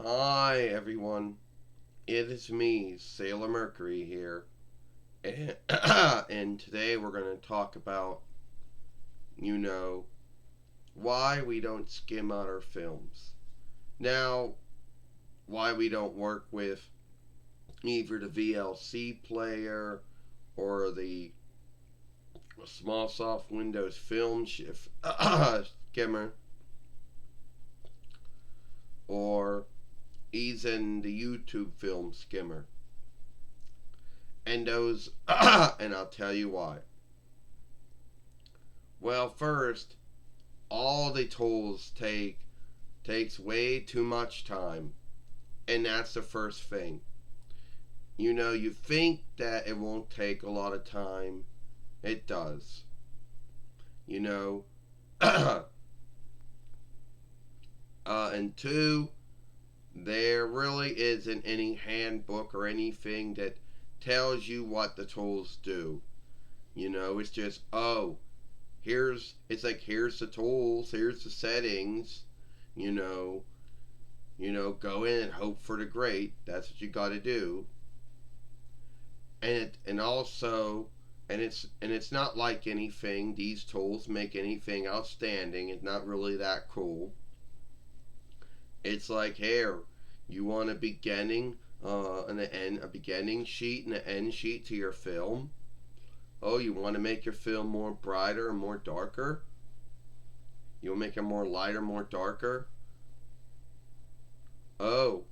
Hi everyone, it is me, Sailor Mercury here, and, and today we're going to talk about, you know, why we don't skim out our films. Now, why we don't work with either the VLC player or the small soft Windows film shift skimmer, or even the YouTube film skimmer. And those, and I'll tell you why. Well, first, all the tools takes way too much time, and that's the first thing. You think that it won't take a lot of time. It does. You know, and two, there really isn't any handbook or anything that tells you what the tools do. It's just, oh, here's the tools, here's the settings, you know, go in and hope for the great. That's what you got to do. And also, and it's not like anything. These tools make anything outstanding. It's not really that cool. It's like, here, you want a beginning, and an end, a beginning sheet and an end sheet to your film. Oh, you want to make your film more brighter and more darker? You'll make it more lighter, more darker? Oh,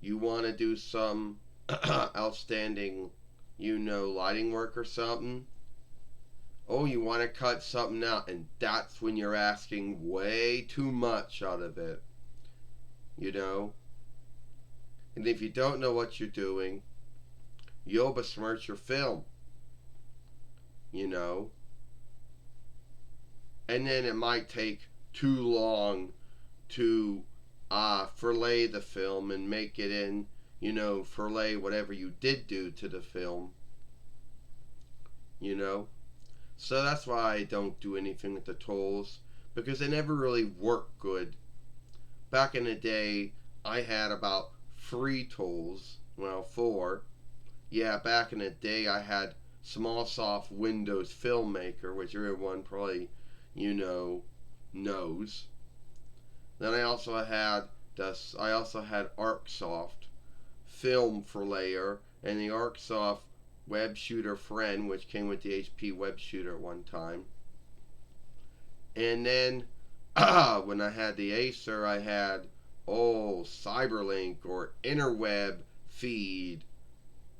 you want to do some outstanding, lighting work or something? Oh, you want to cut something out, and that's when you're asking way too much out of it, you know? And if you don't know what you're doing, you'll besmirch your film, you know? And then it might take too long to fillet the film and make it in, fillet whatever you did do to the film, you know? So that's why I don't do anything with the tools, because they never really work good. Back in the day, I had about 3 tools. Well, 4. Yeah, back in the day, I had Small Soft Windows Filmmaker, which everyone probably, knows. Then I also had ArcSoft Film for Layer and the ArcSoft Web Shooter Friend, which came with the HP Web Shooter at one time. And then when I had the Acer, I had Cyberlink or Interweb Feed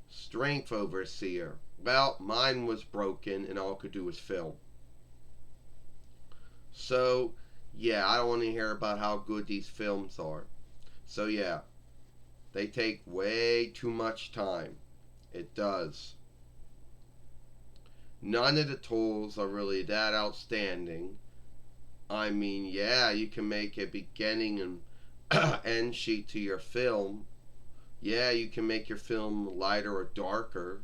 Strength Overseer. Well, mine was broken and all it could do was film. So, yeah, I don't want to hear about how good these films are. So, yeah, they take way too much time. It does. None of the tools are really that outstanding. I mean, yeah, you can make a beginning and end sheet to your film. Yeah, you can make your film lighter or darker.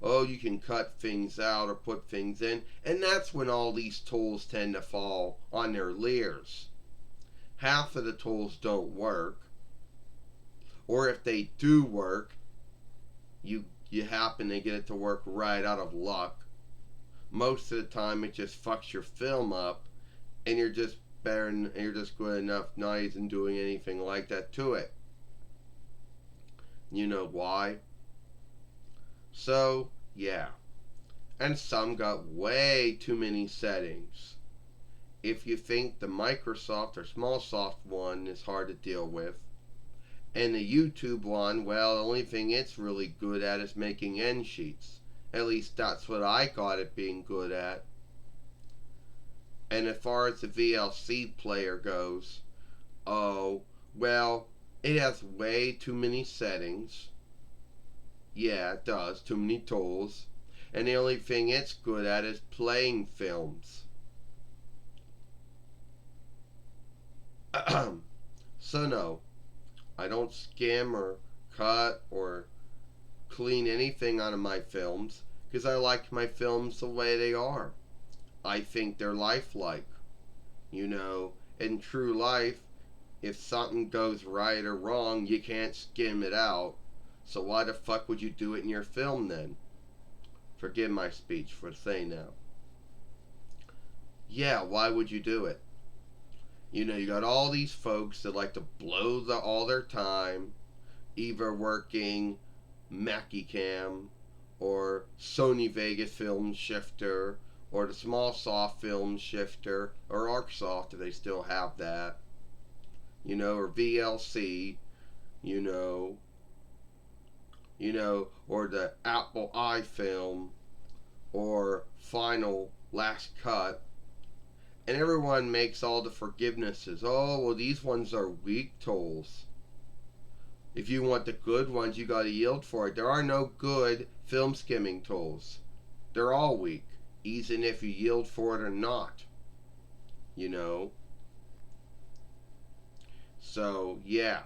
Oh, you can cut things out or put things in. And that's when all these tools tend to fall on their ears. Half of the tools don't work. Or if they do work, you happen to get it to work right out of luck. Most of the time it just fucks your film up, and you're just you're just good enough not even doing anything like that to it. You know why? So, yeah. And some got way too many settings. If you think the Microsoft or SmallSoft one is hard to deal with, and the YouTube one, well, the only thing it's really good at is making end sheets. At least that's what I got it being good at. And as far as the VLC player goes, oh, well, it has way too many settings. Yeah, it does. Too many tools. And the only thing it's good at is playing films. So, no, I don't skim or cut or clean anything out of my films because I like my films the way they are. I think they're lifelike. In true life, If something goes right or wrong, you can't skim it out. So why the fuck would you do it in your film then? Forgive my speech for saying that. Yeah, why would you do it? You know, you got all these folks that like to blow all their time, either working Mackie-Cam or Sony Vegas Film Shifter or the Small Soft Film Shifter or ArcSoft if they still have that, you know, or VLC, you know, or the Apple iFilm or Final Last Cut. And everyone makes all the forgivenesses. Oh, well, these ones are weak tools. If you want the good ones, you got to yield for it. There are no good film skimming tools. They're all weak, even if you yield for it or not. You know? So, yeah.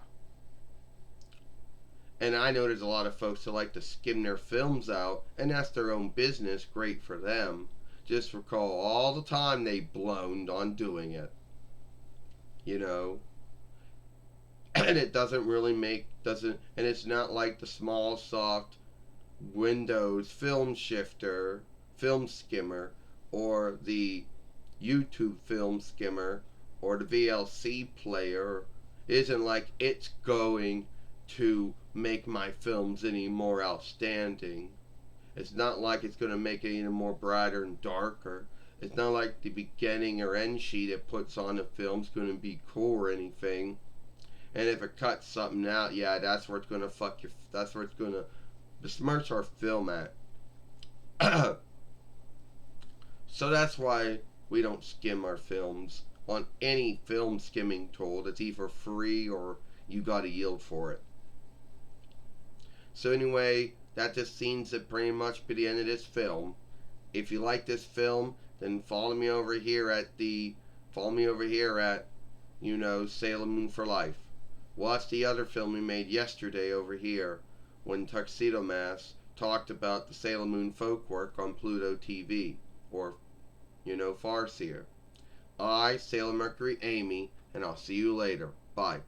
And I know there's a lot of folks that like to skim their films out, and that's their own business. Great for them. Just recall all the time they blown on doing it. You know? And it doesn't really and it's not like the small, soft Windows film shifter, film skimmer, or the YouTube film skimmer, or the VLC player. It isn't like it's going to make my films any more outstanding. It's not like it's going to make it any more brighter and darker. It's not like the beginning or end sheet it puts on the film's going to be cool or anything. And if it cuts something out, yeah, that's where it's going to fuck your. That's where it's going to besmirch our film at. So that's why we don't skim our films on any film skimming tool that's either free or you got to yield for it. So anyway, that just seems to pretty much be the end of this film. If you like this film, then follow me over here at Sailor Moon for Life. Watch the other film we made yesterday over here when Tuxedo Mask talked about the Sailor Moon folk work on Pluto TV, or, Farseer. I, Sailor Mercury Amy, and I'll see you later. Bye.